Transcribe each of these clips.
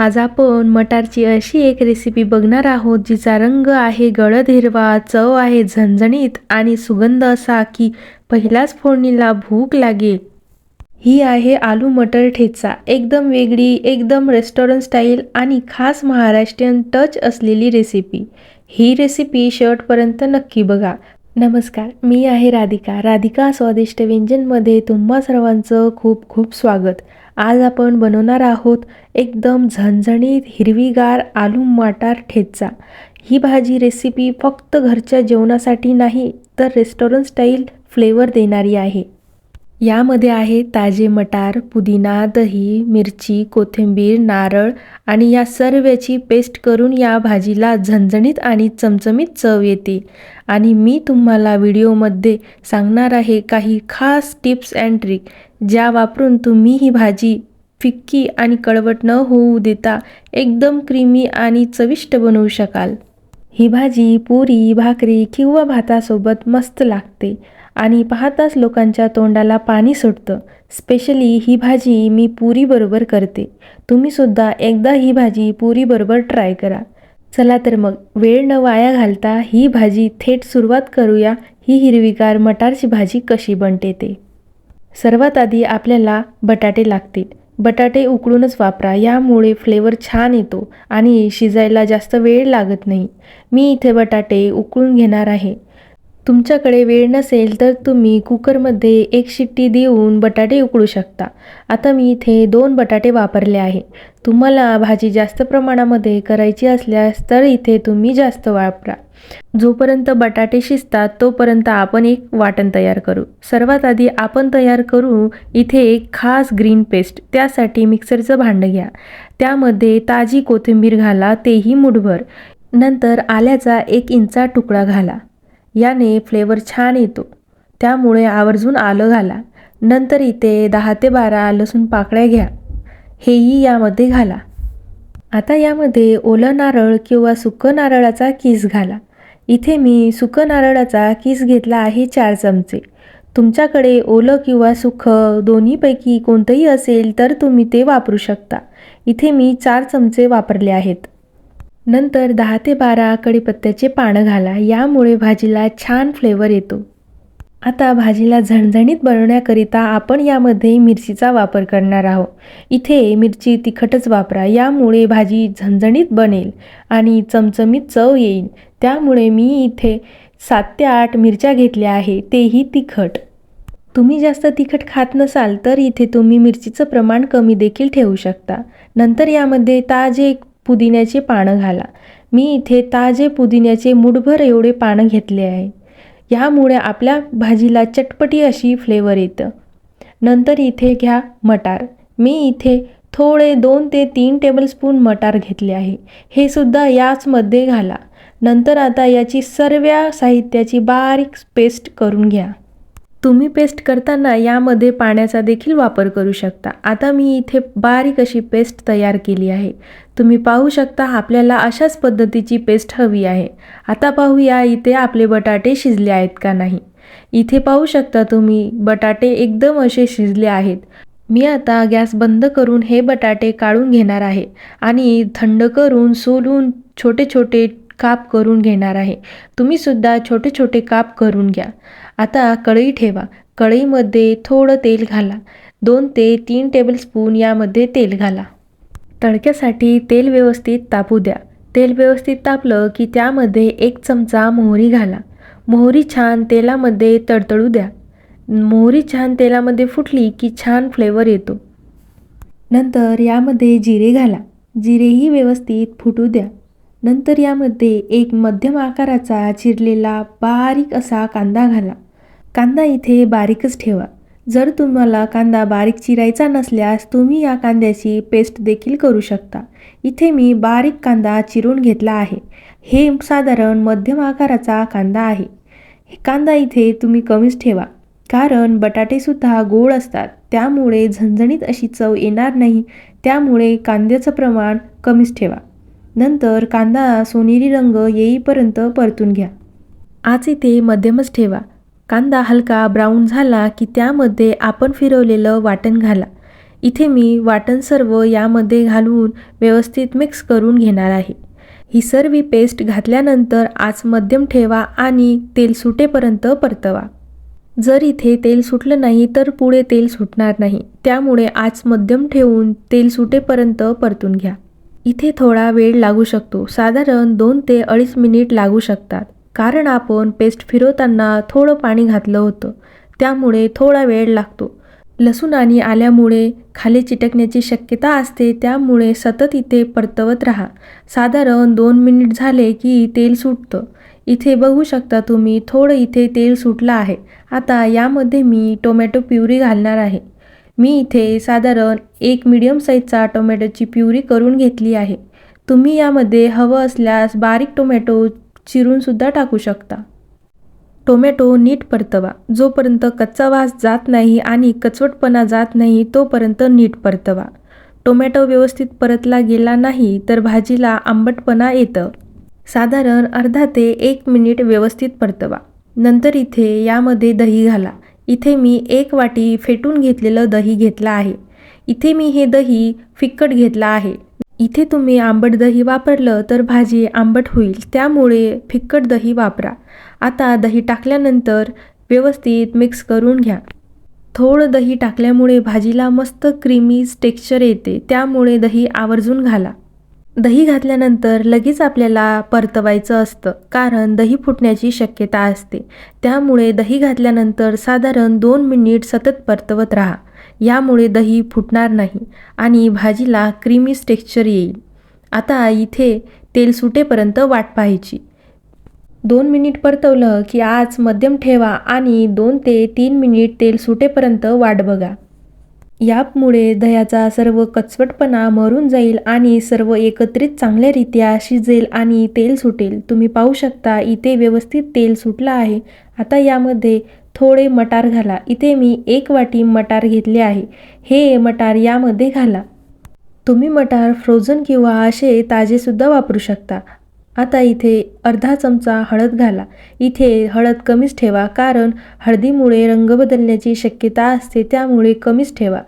आज आपण मटारची अशी एक रेसिपी बघणार आहोत जिचा रंग आहे गडद हिरवा, चव आहे झणझणीत आणि सुगंध असा की पहिल्याच फोडणीला भूक लागेल। ही आहे आलू मटर ठेचा। एकदम वेगळी, एकदम रेस्टॉरंट स्टाईल आणि खास महाराष्ट्रीयन टच असलेली रेसिपी। ही रेसिपी शेवटपर्यंत नक्की बघा। नमस्कार, मी आहे राधिका। राधिका स्वादिष्ट व्यंजनमध्ये तुम्हा सर्वांचं खूप खूप स्वागत। आज आपण बनवणार आहोत एकदम झणझणीत हिरवीगार आलू मटार ठेचा। ही भाजी रेसिपी फक्त घरच्या जेवणासाठी नाही तर रेस्टॉरंट स्टाईल फ्लेवर देणारी आहे। यामध्ये आहे ताजे मटार, पुदिना, दही, मिरची, कोथिंबीर, नारळ आणि या सर्वाची पेस्ट करून या भाजीला झणझणीत आणि चमचमीत चव येते। आणि मी तुम्हाला व्हिडिओमध्ये सांगणार आहे काही खास टिप्स अँड ट्रिक ज्या वापरून तुम्ही ही भाजी फिक्की आणि कडवट न होऊ देता एकदम क्रीमी आणि चविष्ट बनवू शकाल। ही भाजी पुरी, भाकरी किंवा भातासोबत मस्त लागते आणि पाहताच लोकांच्या तोंडाला पाणी सुटतं। स्पेशली ही भाजी मी पुरी बरोबर करते। तुम्ही सुद्धा एकदा ही भाजी पुरी बरोबर ट्राय करा। चला तर मग वेळ न वाया घालता ही भाजी थेट सुरुवात करूया। ही हिरवीगार मटारची भाजी कशी बनते ते। सर्वात आधी आपल्याला बटाटे लागतील। बटाटे उकडूनच वापरा, यामुळे फ्लेवर छान येतो आणि शिजायला जास्त वेळ लागत नाही। मी इथे बटाटे उकळून घेणार आहे। तुमच्याकडे वेळ नसेल तर तुम्ही कुकरमध्ये एक शिट्टी देऊन बटाटे उकळू शकता। आता मी इथे 2 बटाटे वापरले आहे। तुम्हाला भाजी जास्त प्रमाणामध्ये करायची असल्यास तर इथे तुम्ही जास्त वापरा। जोपर्यंत बटाटे शिजतात तोपर्यंत आपण एक वाटण तयार करू। सर्वात आधी आपण तयार करू इथे एक खास ग्रीन पेस्ट। त्यासाठी मिक्सरचं भांडं घ्या। त्यामध्ये ताजी कोथिंबीर घाला, तेही मुठभर। नंतर आल्याचा 1 इंचा तुकडा घाला। याने फ्लेवर छान येतो, त्यामुळे आवर्जून आलं घाला। नंतर इथे 10 ते 12 लसूण पाकळ्या घ्या, हेही यामध्ये घाला। आता यामध्ये ओलं नारळ किंवा सुकं नारळाचा कीस घाला। इथे मी सुकं नारळाचा कीस घेतला आहे 4 चमचे। तुमच्याकडे ओलं किंवा सुकं दोन्हीपैकी कोणतंही असेल तर तुम्ही ते वापरू शकता। इथे मी 4 चमचे वापरले आहेत। नंतर 10 ते 12 कढीपत्त्याचे पानं घाला, यामुळे भाजीला छान फ्लेवर येतो। आता भाजीला झणझणीत बनवण्याकरिता आपण यामध्ये मिरचीचा वापर करणार आहोत। इथे मिरची तिखटच वापरा, यामुळे भाजी झणझणीत बनेल आणि चमचमीत चव येईल। त्यामुळे मी इथे 7 ते 8 मिरच्या घेतल्या आहे, तेही तिखट। तुम्ही जास्त तिखट खात नसाल तर इथे तुम्ही मिरचीचं प्रमाण कमी देखील ठेवू शकता। नंतर यामध्ये ताजे पुदिन्याचे पानं घाला। मी इथे ताजे पुदिन्याचे मुठभर एवढे पानं घेतले आहे। यामुळे आपल्या भाजीला चटपटी अशी फ्लेवर येतं। नंतर इथे घ्या मटार। मी इथे थोडे 2 ते 3 टेबलस्पून मटार घेतले आहे, हे सुद्धा याचमध्ये घाला। नंतर आता याची सर्व साहित्याची बारीक पेस्ट करून घ्या। तुम्ही पेस्ट करताना यामध्ये पाण्याचा देखील वापर करू शकता। आता मी इथे बारीक अशी पेस्ट तयार केली आहे। तुम्ही पाहू शकता आपल्याला अशाच पद्धतीची पेस्ट हवी आहे। आता पाहूया इथे आपले बटाटे शिजले आहेत का नाही। इथे पाहू शकता तुम्ही बटाटे एकदम असे शिजले आहेत। मी आता गॅस बंद करून हे बटाटे काढून घेणार आहे आणि थंड करून सोलून छोटे छोटे काप करून घेणार आहे। तुम्ही सुद्धा छोटे छोटे काप करून घ्या। आता कढई ठेवा। कढईमध्ये थोडं तेल घाला। 2 ते 3 टेबलस्पून यामध्ये तेल घाला। तडक्यासाठी तेल व्यवस्थित तापू द्या। तेल व्यवस्थित तापलं की त्यामध्ये 1 चमचा मोहरी घाला। मोहरी छान तेलामध्ये तडतडू द्या। मोहरी छान तेलामध्ये फुटली की छान फ्लेवर येतो। नंतर यामध्ये जिरे घाला। जिरेही व्यवस्थित फुटू द्या। नंतर यामध्ये एक मध्यम आकाराचा चिरलेला बारीक असा कांदा घाला। कांदा इथे बारीकच ठेवा। जर तुम्हाला कांदा बारीक चिरायचा नसल्यास तुम्ही या कांद्याची पेस्ट देखील करू शकता। इथे मी बारीक कांदा चिरून घेतला आहे। हे साधारण मध्यम आकाराचा कांदा आहे। कांदा इथे तुम्ही कमीच ठेवा, कारण बटाटेसुद्धा गोड असतात, त्यामुळे झणझणीत अशी चव येणार नाही। त्यामुळे कांद्याचं प्रमाण कमीच ठेवा। नंतर कांदा सोनेरी रंग येईपर्यंत परतून घ्या। आच इथे मध्यमच ठेवा। कांदा हलका ब्राऊन झाला की त्यामध्ये आपण फिरवलेलं वाटण घाला। इथे मी वाटण सर्व यामध्ये घालून व्यवस्थित मिक्स करून घेणार आहे। ही सर्व पेस्ट घातल्यानंतर आच मध्यम ठेवा आणि तेल सुटेपर्यंत परतवा। जर इथे तेल सुटलं नाही तर पुढे तेल सुटणार नाही, त्यामुळे आच मध्यम ठेवून तेल सुटेपर्यंत परतून घ्या। इथे थोडा वेळ लागू शकतो, साधारण 2 ते 2.5 मिनिट लागू शकतात, कारण आपण पेस्ट फिरवताना थोडं पाणी घातलं होतं, त्यामुळे थोडा वेळ लागतो। लसूण आणि आल्यामुळे खाली चिटकण्याची शक्यता असते, त्यामुळे सतत इथे परतवत राहा। साधारण 2 मिनिट झाले की तेल सुटतं। इथे बघू शकता तुम्ही, थोडं इथे तेल सुटलं आहे। आता यामध्ये मी टोमॅटो प्युरी घालणार आहे। मी इथे साधारण 1 मीडियम साईजचा टोमॅटोची प्युरी करून घेतली आहे। तुम्ही यामध्ये हवं असल्यास बारीक टोमॅटो चिरून सुद्धा टाकू शकता। टोमॅटो नीट परतवा, जोपर्यंत कच्चा वास जात नाही आणि कचवटपणा जात नाही तोपर्यंत नीट परतवा। टोमॅटो व्यवस्थित परतला गेला नाही तर भाजीला आंबटपणा येतं। साधारण अर्धा ते 1 मिनिट व्यवस्थित परतवा। नंतर इथे यामध्ये दही घाला। इथे मी 1 वाटी फेटून घेतलेलं दही घेतलं आहे। इथे मी हे दही फिक्कट घेतलं आहे। इथे तुम्ही आंबट दही वापरलं तर भाजी आंबट होईल, त्यामुळे फिक्कट दही वापरा। आता दही टाकल्यानंतर व्यवस्थित मिक्स करून घ्या। थोडं दही टाकल्यामुळे भाजीला मस्त क्रीमी टेक्स्चर येते, त्यामुळे दही आवर्जून घाला। दही घातल्यानंतर लगेच आपल्याला परतवायचं असतं, कारण दही फुटण्याची शक्यता असते, त्यामुळे दही घातल्यानंतर साधारण 2 मिनिट सतत परतवत राहा। यामुळे दही फुटणार नाही आणि भाजीला क्रीमी टेक्स्चर येईल। आता इथे तेल सुटेपर्यंत वाट पाहायची। 2 मिनिट परतवलं की आच मध्यम ठेवा आणि 2 ते 3 मिनिट तेल सुटेपर्यंत वाट बघा। यामुळे दह्याचा सर्व कचवटपणा मरून जाईल आणि सर्व एकत्रित चांगल्यारीत्या शिजेल आणि तेल सुटेल। तुम्ही पाहू शकता इथे व्यवस्थित तेल सुटलं आहे। आता यामध्ये थोडे मटार घाला। इथे मी 1 वाटी मटार घेतले आहे। हे मटार यामध्ये घाला। तुम्ही मटार फ्रोझन किंवा असे ताजेसुद्धा वापरू शकता। आता इथे अर्धा चमचा हळद घाला। इथे हळद कमीच ठेवा, कारण हळदीमुळे रंग बदलण्याची शक्यता असते, त्यामुळे कमीच ठेवा।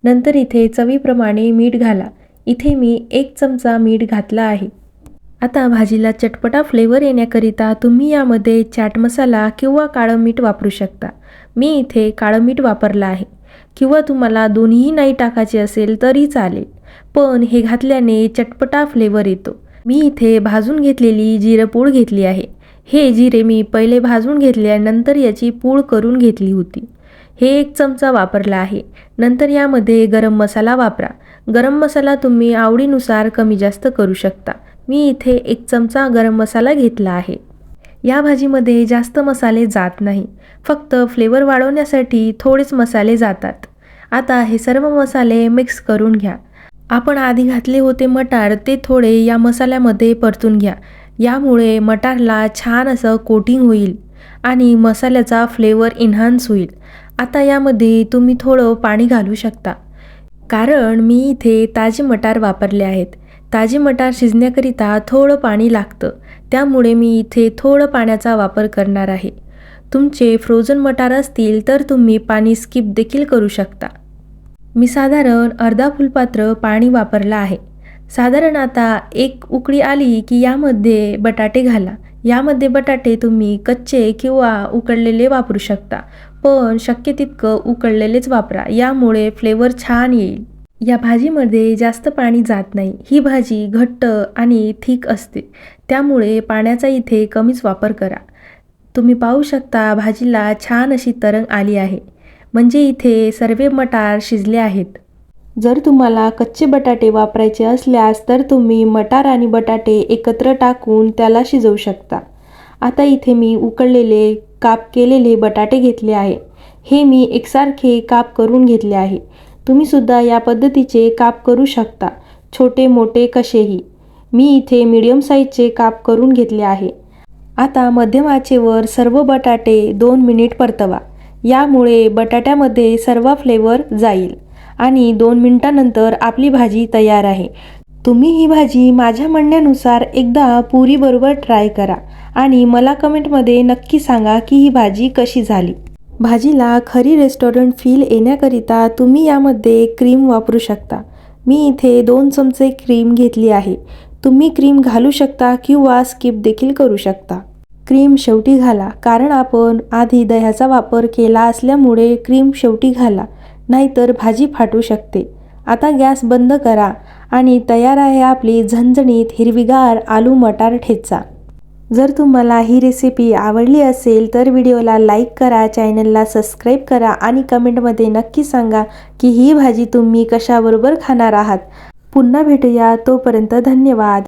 नंतर इथे चवीप्रमाणे मीठ घाला। इथे मी 1 चमचा मीठ घातला आहे। आता भाजीला चटपटा फ्लेवर येण्याकरिता तुम्ही यामध्ये चाट मसाला किंवा काळं मीठ वापरू शकता। मी इथे काळं मीठ वापरलं आहे, किंवा तुम्हाला दोन्हीही नाही टाकायचे असेल तरी चालेल, पण हे घातल्याने चटपटा फ्लेवर येतो। मी इथे भाजून घेतलेली जिरेपूड घेतली आहे। हे जिरे मी पहिले भाजून घेतल्यानंतर याची पूड करून घेतली होती। हे 1 चमचा वापरला आहे। नंतर यामध्ये गरम मसाला वापरा। गरम मसाला तुम्ही आवडीनुसार कमी जास्त करू शकता। मी इथे 1 चमचा गरम मसाला घेतला आहे। या भाजीमध्ये जास्त मसाले जात नाही, फक्त फ्लेवर वाढवण्यासाठी थोडेच मसाले जातात। आता हे सर्व मसाले मिक्स करून घ्या। आपण आधी घातले होते मटार, ते थोडे या मसाल्यामध्ये परतून घ्या। यामुळे मटारला छान असं कोटिंग होईल आणि मसाल्याचा फ्लेवर एन्हान्स होईल। आता यामध्ये तुम्ही थोडं पाणी घालू शकता, कारण मी इथे ताजे मटार वापरले आहेत। ताजे मटार शिजण्याकरिता थोडं पाणी लागतं, त्यामुळे मी इथे थोडं पाण्याचा वापर करणार आहे। तुमचे फ्रोझन मटार असतील तर तुम्ही पाणी स्किप देखील करू शकता। मी साधारण अर्धा फुलपात्र पाणी वापरलं आहे। साधारण आता 1 उकळी आली की यामध्ये बटाटे घाला। यामध्ये बटाटे तुम्ही कच्चे किंवा उकडलेले वापरू शकता, पण शक्य तितकं उकडलेलेच वापरा, यामुळे फ्लेवर छान येईल। या भाजीमध्ये जास्त पाणी जात नाही। ही भाजी घट्ट आणि थिक असते, त्यामुळे पाण्याचा इथे कमीच वापर करा। तुम्ही पाहू शकता भाजीला छान अशी तरंग आली आहे, म्हणजे इथे सर्व मटार शिजले आहेत। जर तुम्हाला कच्चे बटाटे वापरायचे असल्यास तर तुम्ही मटार आणि बटाटे एकत्र टाकून त्याला शिजवू शकता। आता इथे मी उकडलेले काप केलेले बटाटे घेतले आहे। हे मी एकसारखे काप करून घेतले आहे। तुम्ही सुद्धा या पद्धतीचे काप करू शकता, छोटे मोठे कसेही। मी इथे मीडियम साईजचे काप करून घेतले आहे। आता मध्यम आचेवर सर्व बटाटे 2 मिनिट परतवा। यामुळे बटाट्यामध्ये सर्व फ्लेवर जाईल आणि 2 मिनिटांनंतर आपली भाजी तयार आहे। तुम्ही ही भाजी माझ्या म्हणण्यानुसार एकदा पुरीबरोबर ट्राय करा आणि मला कमेंटमध्ये नक्की सांगा की ही भाजी कशी झाली। भाजीला खरी रेस्टॉरंट फील येण्याकरिता तुम्ही यामध्ये क्रीम वापरू शकता. मी इथे 2 चमचे क्रीम घेतली आहे. तुम्ही क्रीम घालू शकता किंवा स्किप देखील करू शकता. क्रीम शेवटी घाला, कारण आपण आधी दह्याचा वापर केला असल्यामुळे क्रीम शेवटी घाला, नाहीतर भाजी फाटू शकते. आता गॅस बंद करा आणि तयार आहे आपली झणझणीत हिरवीगार आलू मटार ठेचा. जर तुम्हाला ही रेसिपी आवडली असेल तर व्हिडिओला लाईक करा, चॅनलला सबस्क्राईब करा आणि कमेंटमध्ये नक्की सांगा की ही भाजी तुम्ही कशाबरोबर खाणार आहात. पुन्हा भेटूया, तोपर्यंत धन्यवाद.